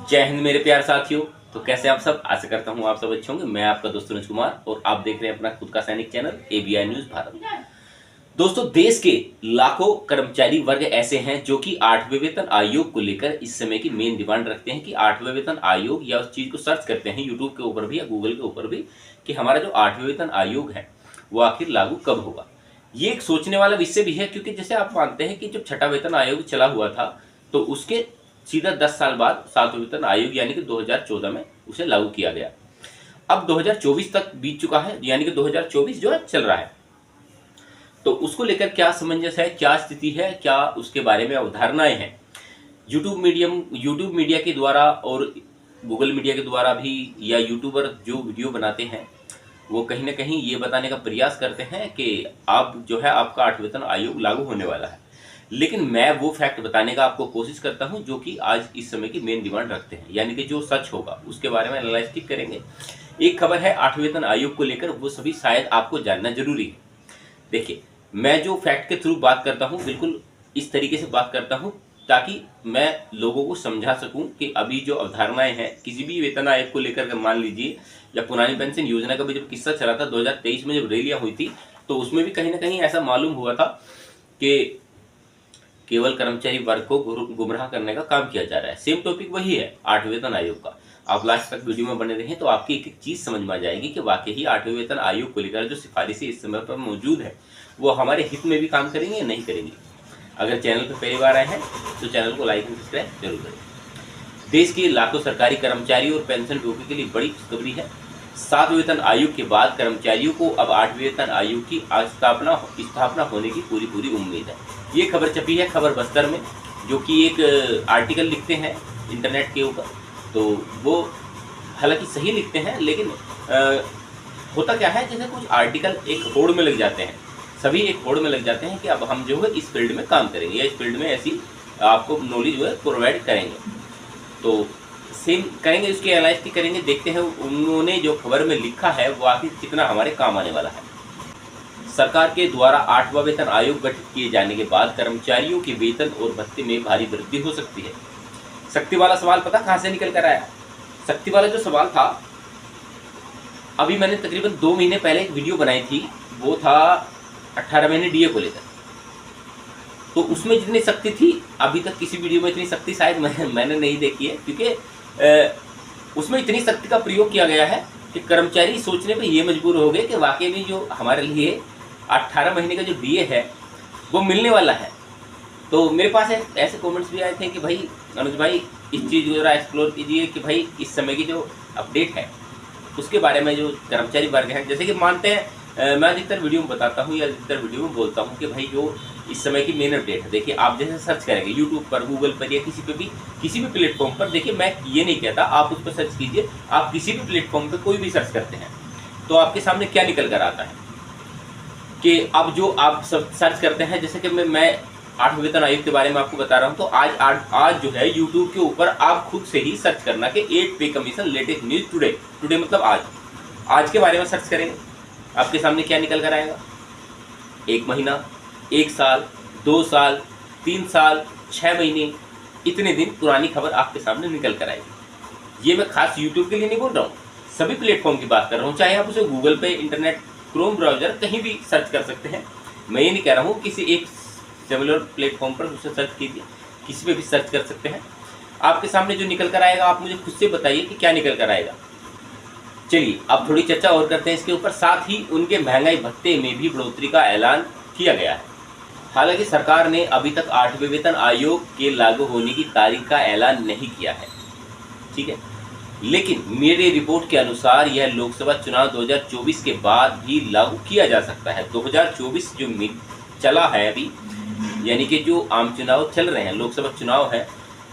जय हिंद मेरे प्यार साथियों। तो कैसे आप सब, आशा करता हूँ आप सब अच्छे होंगे। मैं आपका दोस्त अनुज कुमार और आप देख रहे हैं अपना खुद का सैनिक चैनल ABI न्यूज भारत। दोस्तों, देश के लाखों कर्मचारी वर्ग ऐसे हैं जो कि 8वें वेतन आयोग को लेकर इस समय की मेन डिमांड रखते हैं कि 8वें वेतन आयोग, या उस चीज को सर्च करते हैं यूट्यूब के ऊपर भी या गूगल के ऊपर भी कि हमारा जो 8वें वेतन आयोग है वो आखिर लागू कब होगा। ये एक सोचने वाला विषय भी है, क्योंकि जैसे आप मानते हैं कि जब छठा वेतन आयोग चला हुआ था तो उसके सीधा 10 साल बाद 7वें वेतन आयोग यानी कि 2014 में उसे लागू किया गया। अब 2024 तक बीत चुका है, यानी कि 2024 जो है चल रहा है। तो उसको लेकर क्या समंजस है, क्या स्थिति है, क्या उसके बारे में अवधारणाएं हैं। यूट्यूब मीडिया के द्वारा और गूगल मीडिया के द्वारा भी, या यूट्यूबर जो वीडियो बनाते हैं वो कहीं ना कहीं ये बताने का प्रयास करते हैं कि आप जो है आपका 8वें वेतन आयोग लागू होने वाला है। लेकिन मैं वो फैक्ट बताने का आपको कोशिश करता हूं जो कि आज इस समय की मेन डिमांड रखते हैं, यानी कि जो सच होगा उसके बारे में एनालिसिस करेंगे। एक खबर है 8वें वेतन आयोग को लेकर, वो सभी शायद आपको जानना जरूरी है। देखिए, मैं जो फैक्ट के थ्रू बात करता हूं बिल्कुल इस तरीके से बात करता हूं ताकि मैं लोगों को समझा सकूं कि अभी जो अवधारणाएं हैं किसी भी वेतन आयोग को लेकर, मान लीजिए या पुरानी पेंशन योजना का भी जब किस्सा चला था 2023 में जब रैलियां हुई थी, तो उसमें भी कहीं ना कहीं ऐसा मालूम हुआ था कि केवल कर्मचारी वर्ग को गुमराह करने का काम किया जा रहा है। सेम टॉपिक वही है 8वें वेतन आयोग का। आप लास्ट तक वीडियो में बने रहें तो आपकी एक एक चीज समझ में आ जाएगी कि वाकई ही 8वें वेतन आयोग को लेकर जो सिफारिशें इस समय पर मौजूद है वो हमारे हित में भी काम करेंगे या नहीं करेंगे। अगर चैनल पर पहली बार आए हैं तो चैनल को लाइक और सब्सक्राइब जरूर करें। देश के लाखों सरकारी कर्मचारी और पेंशन भोगी के लिए बड़ी खुशखबरी है। 7वें वेतन आयोग के बाद कर्मचारियों को अब 8वें वेतन आयोग की स्थापना होने की पूरी उम्मीद है। ये खबर छपी है खबर बस्तर में, जो कि एक आर्टिकल लिखते हैं इंटरनेट के ऊपर। तो वो हालांकि सही लिखते हैं, लेकिन होता क्या है, जैसे कुछ आर्टिकल एक होड़ में लग जाते हैं, सभी एक होड़ में लग जाते हैं कि अब हम जो है इस फील्ड में काम करेंगे या इस फील्ड में ऐसी आपको नॉलेज जो है प्रोवाइड करेंगे। तो सेम करेंगे, उसकी एनालिसिस करेंगे, देखते हैं उन्होंने जो खबर में लिखा है वो आखिर कितना हमारे काम आने वाला है। सरकार के द्वारा 8वां वेतन आयोग गठित किए जाने के बाद कर्मचारियों के वेतन और भत्ते में भारी वृद्धि हो सकती है। शक्ति वाला सवाल पता कहां से निकल कर आया? शक्ति वाला जो सवाल था, अभी मैंने तकरीबन 2 महीने पहले एक वीडियो बनाई थी, वो था 18 महीने DA को लेकर। तो उसमें जितनी शक्ति थी अभी तक किसी वीडियो में इतनी शक्ति शायद मैंने नहीं देखी है, क्योंकि उसमें इतनी शक्ति का प्रयोग किया गया है कि कर्मचारी सोचने पे ये मजबूर हो गए कि वाकई में जो हमारे लिए 18 महीने का जो DA है वो मिलने वाला है। तो मेरे पास ऐसे कमेंट्स भी आए थे कि भाई अनुज भाई इस चीज़ को जरा एक्सप्लोर कीजिए कि भाई इस समय की जो अपडेट है उसके बारे में जो कर्मचारी वर्ग हैं, जैसे कि मानते हैं मैं अधिकतर वीडियो में बताता हूँ या अधिकतर वीडियो में बोलता हूँ कि भाई जो इस समय की मेन अपडेट है। देखिए, आप जैसे सर्च करेंगे यूट्यूब पर, गूगल पर या किसी भी प्लेटफॉर्म पर, देखिए मैं ये नहीं कहता आप उस पर सर्च कीजिए, आप किसी भी प्लेटफॉर्म पर कोई भी सर्च करते हैं तो आपके सामने क्या निकल कर आता है कि अब जो आप सब सर्च करते हैं, जैसे कि मैं 8वें वेतन आयोग के बारे में आपको बता रहा हूं, तो आज जो है यूट्यूब के ऊपर आप खुद से ही सर्च करना कि 8 पे कमीशन लेटेस्ट न्यूज टुडे मतलब आज के बारे में सर्च करेंगे, आपके सामने क्या निकल कर आएगा? 1 महीना, 1 साल, 2 साल, 3 साल, 6 महीने, इतने दिन पुरानी खबर आपके सामने निकल कर आएगी। ये मैं खास यूट्यूब के लिए नहीं बोल रहा हूँ, सभी प्लेटफॉर्म की बात कर रहा हूँ। चाहे आप उसे गूगल पे, इंटरनेट, क्रोम ब्राउजर कहीं भी सर्च कर सकते हैं। मैं ये नहीं कह रहा हूँ किसी एक सिमिलर प्लेटफॉर्म पर उसे सर्च कीजिए, किसी पे भी सर्च कर सकते हैं। आपके सामने जो निकल कर आएगा आप मुझे खुद से बताइए कि क्या निकल कर आएगा। चलिए अब थोड़ी चर्चा और करते हैं इसके ऊपर। साथ ही उनके महंगाई भत्ते में भी बढ़ोतरी का ऐलान किया गया है। हालांकि सरकार ने अभी तक 8वें वेतन आयोग के लागू होने की तारीख का ऐलान नहीं किया है, ठीक है, लेकिन मेरे रिपोर्ट के अनुसार यह लोकसभा चुनाव 2024 के बाद भी लागू किया जा सकता है। 2024 जो चला है अभी, यानी कि जो आम चुनाव चल रहे हैं, लोकसभा चुनाव है,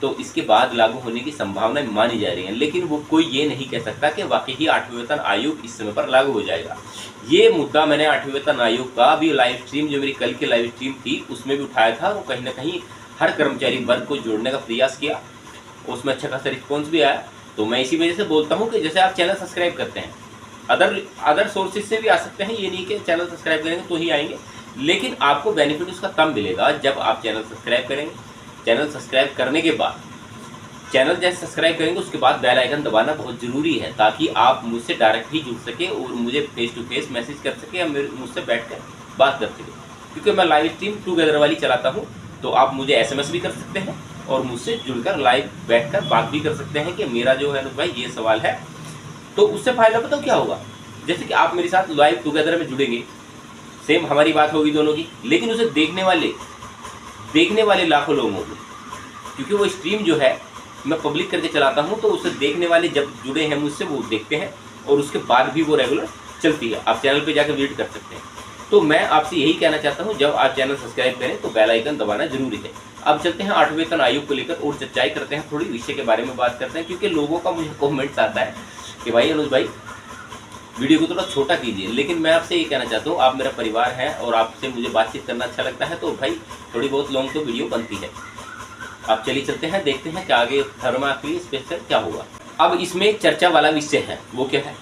तो इसके बाद लागू होने की संभावना मानी जा रही है। लेकिन वो कोई ये नहीं कह सकता कि वाकई ही 8वें वेतन आयोग इस समय पर लागू हो जाएगा। ये मुद्दा मैंने 8वें वेतन आयोग का भी लाइव स्ट्रीम, जो मेरी कल की लाइव स्ट्रीम थी उसमें भी उठाया था। वो कहीं ना कहीं हर कर्मचारी वर्ग को जोड़ने का प्रयास किया, उसमें अच्छा खासा रिस्पॉन्स भी आया। तो मैं इसी वजह से बोलता हूँ कि जैसे आप चैनल सब्सक्राइब करते हैं, अदर सोर्सेज से भी आ सकते हैं, ये नहीं कि चैनल सब्सक्राइब करेंगे तो ही आएंगे, लेकिन आपको बेनिफिट उसका तब मिलेगा जब आप चैनल सब्सक्राइब करेंगे। चैनल सब्सक्राइब करने के बाद चैनल जैसे सब्सक्राइब करेंगे उसके बाद बेल आइकन दबाना बहुत ज़रूरी है, ताकि आप मुझसे डायरेक्ट ही जुड़ सके और मुझे फेस टू फेस मैसेज कर सके या मुझसे बैठ कर बात कर सके। क्योंकि मैं लाइव स्ट्रीम टूगेदर वाली चलाता हूँ, तो आप मुझे SMS भी कर सकते हैं और मुझसे जुड़कर लाइव बैठकर बात भी कर सकते हैं कि मेरा जो है भाई ये सवाल है। तो उससे फ़ायदा बताओ क्या होगा, जैसे कि आप मेरे साथ लाइव टूगेदर में जुड़ेंगे, सेम हमारी बात होगी दोनों की, लेकिन उसे देखने वाले लाखों लोग होंगे, क्योंकि वो स्ट्रीम जो है मैं पब्लिक करके चलाता हूँ, तो उसे देखने वाले जब जुड़े हैं मुझसे वो देखते हैं और उसके बाद भी वो रेगुलर चलती है। आप चैनल पे जाकर विजिट कर सकते हैं। तो मैं आपसे यही कहना चाहता हूँ, जब आप चैनल सब्सक्राइब करें तो बेल आइकन दबाना जरूरी है। अब चलते हैं 8वें वेतन आयोग को लेकर और चर्चाएं करते हैं, थोड़ी विषय के बारे में बात करते हैं, क्योंकि लोगों का मुझे कॉमेंट्स आता है कि भाई अनुज भाई वीडियो को थोड़ा छोटा कीजिए। लेकिन मैं आपसे ये कहना चाहता हूँ, आप मेरा परिवार है और आपसे मुझे बातचीत करना अच्छा लगता है, तो भाई थोड़ी बहुत लॉन्ग तो वीडियो बनती है। अब चलिए चलते हैं, देखते हैं कि आगे थर्मा आपके लिए स्पेशल क्या होगा। अब इसमें चर्चा वाला विषय है, वो क्या है,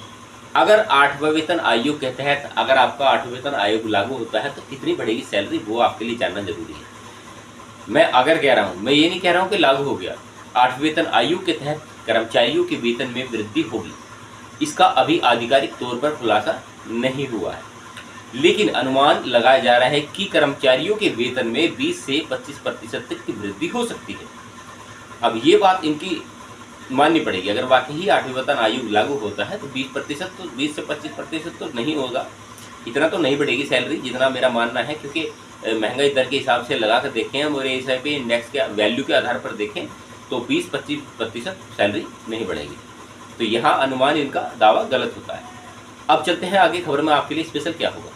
अगर 8वां वेतन आयोग के तहत अगर आपका 8वां वेतन आयोग लागू होता है तो कितनी बढ़ेगी सैलरी, वो आपके लिए जानना जरूरी है। मैं अगर कह रहा हूँ, मैं ये नहीं कह रहा हूँ कि लागू हो गया, 8वें वेतन आयोग के तहत कर्मचारियों के वेतन में वृद्धि होगी, इसका अभी आधिकारिक तौर पर खुलासा नहीं हुआ है, लेकिन अनुमान लगाया जा रहा है कि कर्मचारियों के वेतन में 20 से 25% तक की वृद्धि हो सकती है। अब ये बात इनकी माननी पड़ेगी, अगर वाकई ही 8वें वेतन आयोग लागू होता है तो 20% तो 20 से 25% तो नहीं होगा, इतना तो नहीं बढ़ेगी सैलरी, जितना मेरा मानना है। क्योंकि महंगाई दर के हिसाब से लगा कर देखें हम और इस पे इंडेक्स के वैल्यू के आधार पर देखें तो 20-25% सैलरी नहीं बढ़ेगी। तो यहाँ अनुमान इनका दावा गलत होता है। अब चलते हैं आगे, खबर में आपके लिए स्पेशल क्या होगा।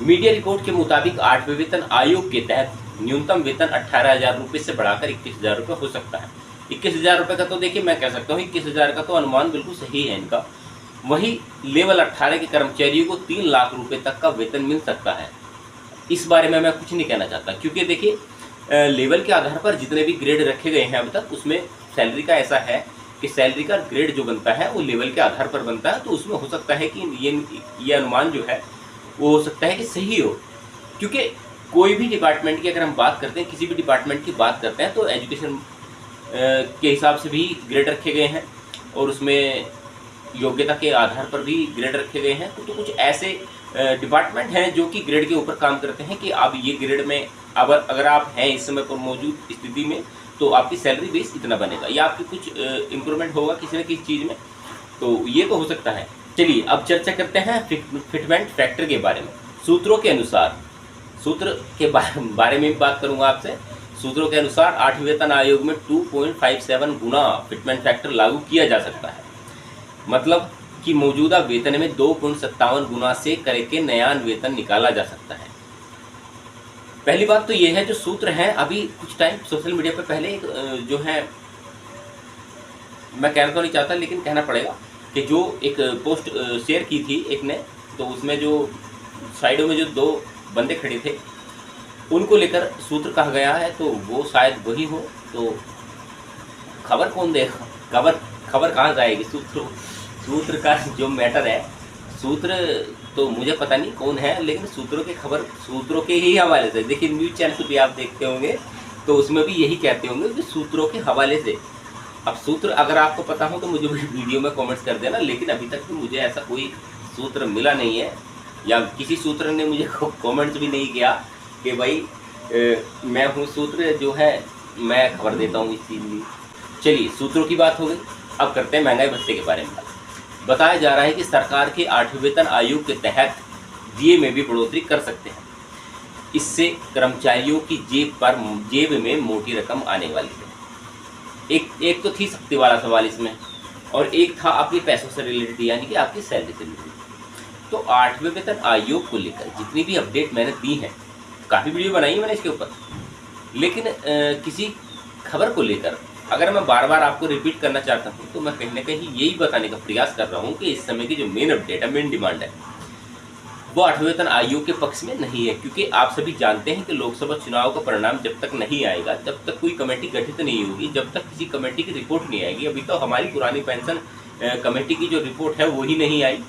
मीडिया रिपोर्ट के मुताबिक 8वें वेतन आयोग के तहत न्यूनतम वेतन 18,000 रुपये से बढ़ाकर 21,000 रुपये हो सकता है। 21,000 रुपये का तो देखिए मैं कह सकता हूँ 21,000 का तो अनुमान बिल्कुल सही है इनका। वहीं लेवल 18 के कर्मचारियों को 3 लाख रुपए तक का वेतन मिल सकता है। इस बारे में मैं कुछ नहीं कहना चाहता, क्योंकि देखिए लेवल के आधार पर जितने भी ग्रेड रखे गए हैं अब तक, उसमें सैलरी का ऐसा है कि सैलरी का ग्रेड जो बनता है वो लेवल के आधार पर बनता है। तो उसमें हो सकता है कि ये अनुमान जो है वो हो सकता है कि सही हो, क्योंकि कोई भी डिपार्टमेंट की अगर हम बात करते हैं, किसी भी डिपार्टमेंट की बात करते हैं, तो एजुकेशन के हिसाब से भी ग्रेड रखे गए हैं और उसमें योग्यता के आधार पर भी ग्रेड रखे गए हैं। तो कुछ ऐसे डिपार्टमेंट हैं जो कि ग्रेड के ऊपर काम करते हैं कि आप ये ग्रेड में अगर आप हैं इस समय पर मौजूद स्थिति में तो आपकी सैलरी बेस इतना बनेगा या आपकी कुछ इम्प्रूवमेंट होगा किसी न किसी चीज़ में, तो ये तो हो सकता है। चलिए अब चर्चा करते हैं फिटमेंट फैक्टर के बारे में। सूत्रों के अनुसार, सूत्र के बारे में भी बात करूंगा आपसे। सूत्रों के अनुसार 8वें वेतन आयोग में 2.57 गुना फिटमेंट फैक्टर लागू किया जा सकता है, मतलब कि मौजूदा वेतन में 2.57 गुना से करके नया वेतन निकाला जा सकता है। पहली बात तो ये है, जो सूत्र हैं अभी कुछ टाइम सोशल मीडिया पर पहले एक जो है, मैं कहना तो नहीं चाहता लेकिन कहना पड़ेगा कि जो एक पोस्ट शेयर की थी एक ने, तो उसमें जो साइडों में जो 2 बंदे खड़े थे उनको लेकर सूत्र कहा गया है, तो वो शायद वही हो। तो खबर कौन देगा, खबर कहाँ जाएगी। सूत्र का जो मैटर है, सूत्र तो मुझे पता नहीं कौन है, लेकिन सूत्रों की खबर सूत्रों के ही हवाले से, देखिए न्यूज़ चैनल भी आप देखते होंगे तो उसमें भी यही कहते होंगे कि सूत्रों के हवाले से। अब सूत्र अगर आपको पता हो तो मुझे वीडियो में कमेंट्स कर देना, लेकिन अभी तक तो मुझे ऐसा कोई सूत्र मिला नहीं है या किसी सूत्र ने मुझे कमेंट्स भी नहीं किया कि भाई मैं हूँ सूत्र जो है मैं खबर देता हूँ इस चीज़ की। चलिए सूत्रों की बात हो गई, अब करते हैं महंगाई भत्ते के बारे में बात। बताया जा रहा है कि सरकार के 8वें वेतन आयोग के तहत डीए में भी बढ़ोतरी कर सकते हैं। इससे कर्मचारियों की जेब में मोटी रकम आने वाली है। एक तो थी सख्ती वाला सवाल इसमें, और एक था आपके पैसों से रिलेटेड, यानी कि आपकी सैलरी से रिलेटेड। तो 8वें वेतन आयोग को लेकर जितनी भी अपडेट मैंने दी है, काफ़ी वीडियो बनाई है मैंने इसके ऊपर, लेकिन किसी खबर को लेकर अगर मैं बार बार आपको रिपीट करना चाहता हूँ तो मैं कहीं ना कहीं यही बताने का प्रयास कर रहा हूँ कि इस समय की जो मेन अपडेट है, मेन डिमांड है, वो 8वें वेतन आयोग के पक्ष में नहीं है। क्योंकि आप सभी जानते हैं कि लोकसभा चुनाव का परिणाम जब तक नहीं आएगा, जब तक कोई कमेटी गठित नहीं होगी, जब तक किसी कमेटी की रिपोर्ट नहीं आएगी। अभी तो हमारी पुरानी पेंशन कमेटी की जो रिपोर्ट है वो ही नहीं आई,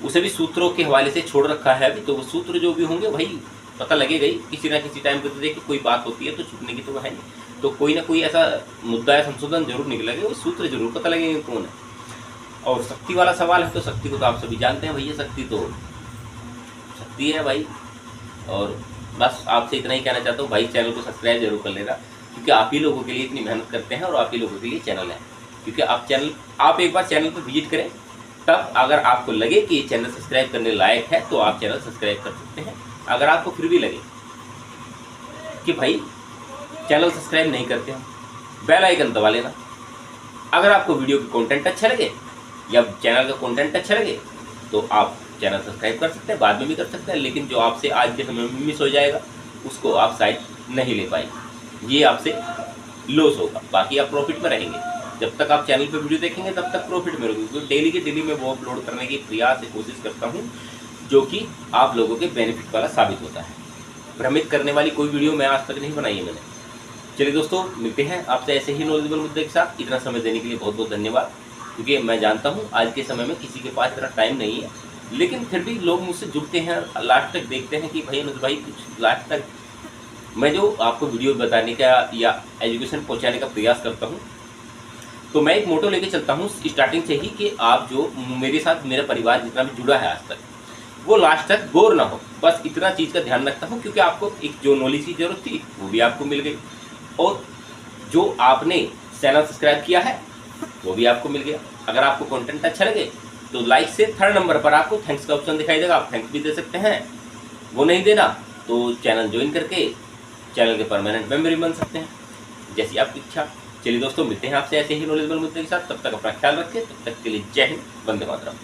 उसे भी सूत्रों के हवाले से छोड़ रखा है अभी। तो वो सूत्र जो भी होंगे भाई पता लगेगा ही किसी ना किसी टाइम पे। तो देखिए कोई बात होती है तो छुपने की तो है नहीं। तो कोई ना कोई ऐसा मुद्दा या संशोधन जरूर निकलेगा, वो सूत्र जरूर पता लगेंगे कौन है। और शक्ति वाला सवाल है, तो शक्ति को तो आप सभी जानते हैं भैया, शक्ति तो शक्ति है भाई। और बस आपसे इतना ही कहना चाहता हूँ भाई, चैनल को सब्सक्राइब जरूर कर लेना, क्योंकि आप ही लोगों के लिए इतनी मेहनत करते हैं और आप ही लोगों के लिए चैनल है। क्योंकि आप एक बार चैनल पर विजिट करें, तब अगर आपको लगे कि ये चैनल सब्सक्राइब करने लायक है तो आप चैनल सब्सक्राइब कर सकते हैं। अगर आपको फिर भी लगे कि भाई चैनल सब्सक्राइब नहीं करते हम, बेल आइकन दबा लेना। अगर आपको वीडियो की कंटेंट अच्छा लगे या चैनल का कंटेंट अच्छा लगे तो आप चैनल सब्सक्राइब कर सकते हैं, बाद में भी कर सकते हैं, लेकिन जो आपसे आज के समय में मिस हो जाएगा उसको आप शायद नहीं ले पाएंगे, ये आपसे लॉस होगा। बाकी आप प्रॉफिट में रहेंगे, जब तक आप चैनल पर वीडियो देखेंगे तब तक प्रॉफिट में रहेंगे। क्योंकि डेली के डेली मैं वो अपलोड करने की प्रयास से कोशिश करता हूँ जो कि आप लोगों के बेनिफिट वाला साबित होता है। भ्रमित करने वाली कोई वीडियो मैं आज तक नहीं बनाई है मैंने। चलिए दोस्तों, मिलते हैं आपसे ऐसे ही नॉलेजेबल मुद्दे के साथ। इतना समय देने के लिए बहुत बहुत धन्यवाद, क्योंकि मैं जानता हूँ आज के समय में किसी के पास इतना टाइम नहीं है, लेकिन फिर भी लोग मुझसे जुड़ते हैं, लास्ट तक देखते हैं कि भाई अनुज भाई कुछ लास्ट तक मैं जो आपको वीडियो बताने का या एजुकेशन पहुँचाने का प्रयास करता हूँ, तो मैं एक मोटो लेके चलता हूँ स्टार्टिंग से ही कि आप जो मेरे साथ मेरा परिवार जितना भी जुड़ा है आज तक, वो लास्ट तक बोर ना हो। बस इतना चीज़ का ध्यान रखता हूँ, क्योंकि आपको एक जो नॉलेज की जरूरत थी वो भी आपको मिल गई, और जो आपने चैनल सब्सक्राइब किया है वो भी आपको मिल गया। अगर आपको कंटेंट अच्छा लगे तो लाइक से 3rd नंबर पर आपको थैंक्स का ऑप्शन दिखाई देगा, आप थैंक्स भी दे सकते हैं। वो नहीं देना तो चैनल ज्वाइन करके चैनल के परमानेंट मेंबर बन सकते हैं, जैसी आपकी इच्छा। चलिए दोस्तों, मिलते हैं आपसे ऐसे ही नॉलेजेबल मुद्दे के साथ। तब तक अपना ख्याल रखें, तब तक के लिए जय हिंद, वंदे मातरम।